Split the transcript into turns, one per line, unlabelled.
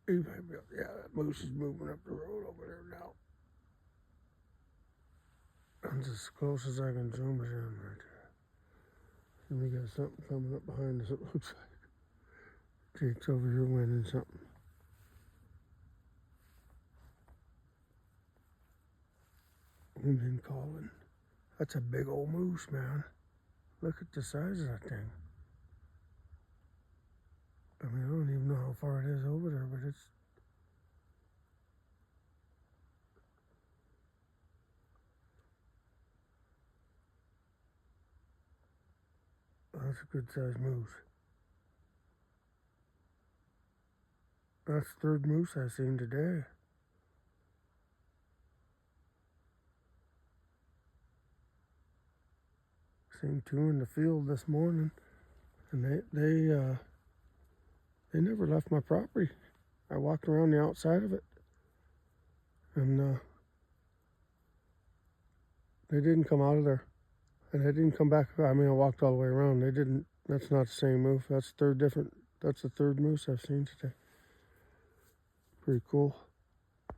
He might be, yeah, that moose is moving up the road over there now. That's as close as I can zoom it in right there. And we got something coming up behind us, it looks like. Jake's over here winning something. We've been calling. That's a big old moose, man. Look at the size of that thing. I mean, I don't even know how far it is over there, but that's a good sized moose. That's the third moose I've seen today. Seen two in the field this morning, and they never left my property. I walked around the outside of it, and they didn't come out of there, and they didn't come back. I mean, I walked all the way around. They didn't. That's not the same moose. That's the third moose I've seen today. Pretty cool.